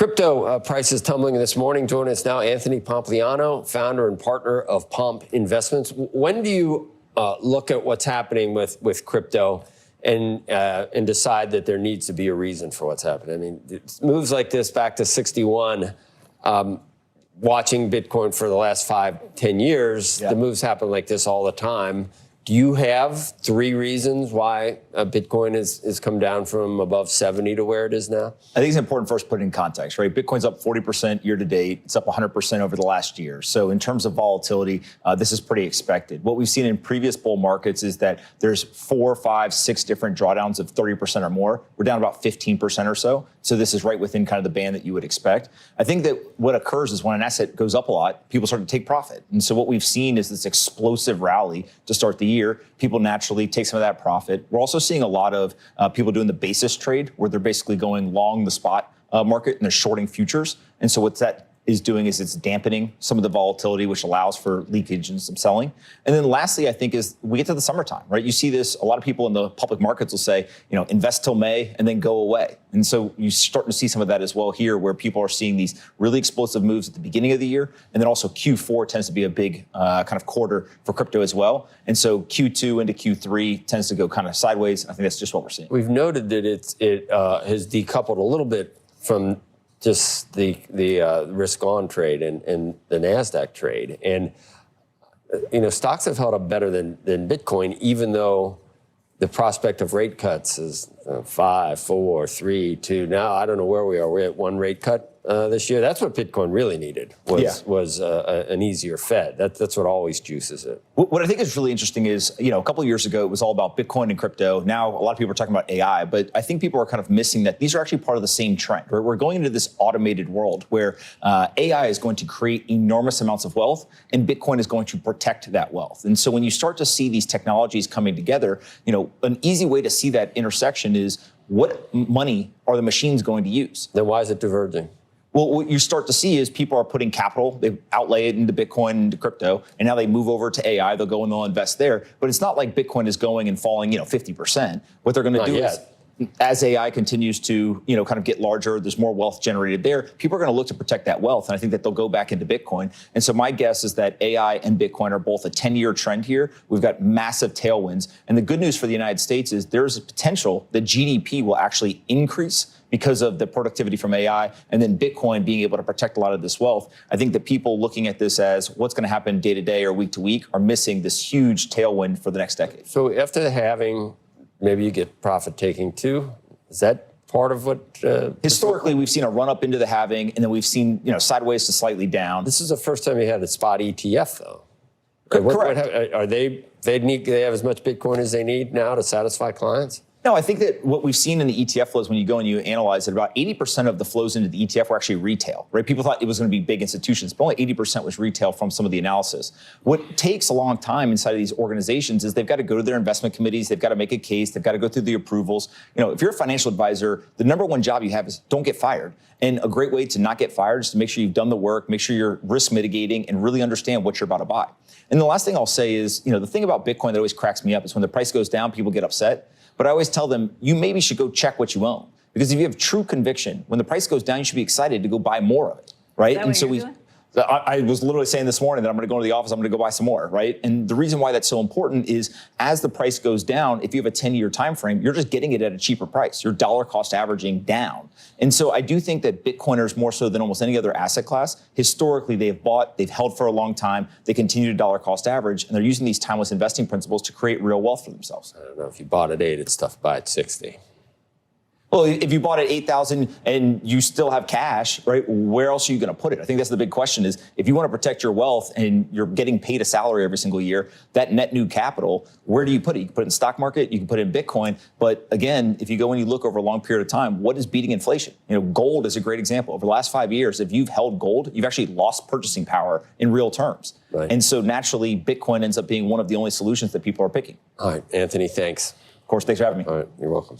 Crypto prices tumbling this morning. Joining us now, Anthony Pompliano, founder and partner of Pomp Investments. When do you look at what's happening with crypto and decide that there needs to be a reason for what's happening? I mean, moves like this back to 61, watching Bitcoin for the last 5-10 years, the moves happen like this all the time. Do you have 3 reasons why Bitcoin has come down from above 70 to where it is now? I think it's important first to put it in context, right? Bitcoin's up 40% year to date. It's up 100% over the last year. So in terms of volatility, this is pretty expected. What we've seen in previous bull markets is that there's 4, 5, 6 different drawdowns of 30% or more. We're down about 15% or so. So this is right within kind of the band that you would expect. I think that what occurs is when an asset goes up a lot, people start to take profit. And so what we've seen is this explosive rally to start the year. People naturally take some of that profit. We're also seeing a lot of people doing the basis trade where they're basically going long the spot market and they're shorting futures. And so what that is doing is it's dampening some of the volatility, which allows for leakage and some selling. And then lastly, I think is we get to the summertime, right? You see this, a lot of people in the public markets will say, you know, invest till May and then go away. And so you start to see some of that as well here, where people are seeing these really explosive moves at the beginning of the year. And then also Q4 tends to be a big kind of quarter for crypto as well. And so Q2 into Q3 tends to go kind of sideways. I think that's just what we're seeing. We've noted that it has decoupled a little bit from just the risk-on trade and the NASDAQ trade. And, you know, stocks have held up better than Bitcoin, even though the prospect of rate cuts is 5, 4, 3, 2. Now, I don't know where we are. We're at 1 rate cut this year. That's what Bitcoin really needed, was an easier Fed. That's what always juices it. What I think is really interesting is, you know, a couple of years ago, it was all about Bitcoin and crypto. Now, a lot of people are talking about AI, but I think people are kind of missing that these are actually part of the same trend. We're going into this automated world where AI is going to create enormous amounts of wealth and Bitcoin is going to protect that wealth. And so when you start to see these technologies coming together, you know, an easy way to see that intersection is what money are the machines going to use? Then why is it diverging? Well, what you start to see is people are putting capital, they outlay it into Bitcoin, into crypto, and now they move over to AI, they'll go and they'll invest there. But it's not like Bitcoin is going and falling, 50%. What they're going to do is, as AI continues to, kind of get larger, there's more wealth generated there, people are going to look to protect that wealth. And I think that they'll go back into Bitcoin. And so my guess is that AI and Bitcoin are both a 10-year trend here. We've got massive tailwinds. And the good news for the United States is there's a potential that GDP will actually increase because of the productivity from AI, and then Bitcoin being able to protect a lot of this wealth. I think that people looking at this as what's going to happen day to day or week to week are missing this huge tailwind for the next decade. So after the halving, maybe you get profit taking too. Is that part of what? Historically, we've seen a run up into the halving, and then we've seen sideways to slightly down. This is the first time you had a spot ETF, though. Correct. Are they have as much Bitcoin as they need now to satisfy clients? No, I think that what we've seen in the ETF flows, when you go and you analyze it, about 80% of the flows into the ETF were actually retail, right? People thought it was going to be big institutions, but only 80% was retail from some of the analysis. What takes a long time inside of these organizations is they've got to go to their investment committees, they've got to make a case, they've got to go through the approvals. If you're a financial advisor, the number one job you have is don't get fired. And a great way to not get fired is to make sure you've done the work, make sure you're risk mitigating, and really understand what you're about to buy. And the last thing I'll say is, the thing about Bitcoin that always cracks me up is when the price goes down, people get upset. But I always tell them, you maybe should go check what you own. Because if you have true conviction, when the price goes down, you should be excited to go buy more of it, right? And so I was literally saying this morning that I'm going to go to the office, I'm going to go buy some more, right? And the reason why that's so important is as the price goes down, if you have a 10-year time frame, you're just getting it at a cheaper price. You're dollar cost averaging down. And so I do think that Bitcoiners, more so than almost any other asset class, historically they've bought, they've held for a long time, they continue to dollar cost average, and they're using these timeless investing principles to create real wealth for themselves. I don't know, if you bought at 8, it's tough to buy at 60. Well, if you bought at 8,000 and you still have cash, right, where else are you going to put it? I think that's the big question is if you want to protect your wealth and you're getting paid a salary every single year, that net new capital, where do you put it? You can put it in the stock market, you can put it in Bitcoin. But again, if you go and you look over a long period of time, what is beating inflation? Gold is a great example. Over the last 5 years, if you've held gold, you've actually lost purchasing power in real terms. Right. And so naturally, Bitcoin ends up being one of the only solutions that people are picking. All right, Anthony, thanks. Of course, thanks for having me. All right, you're welcome.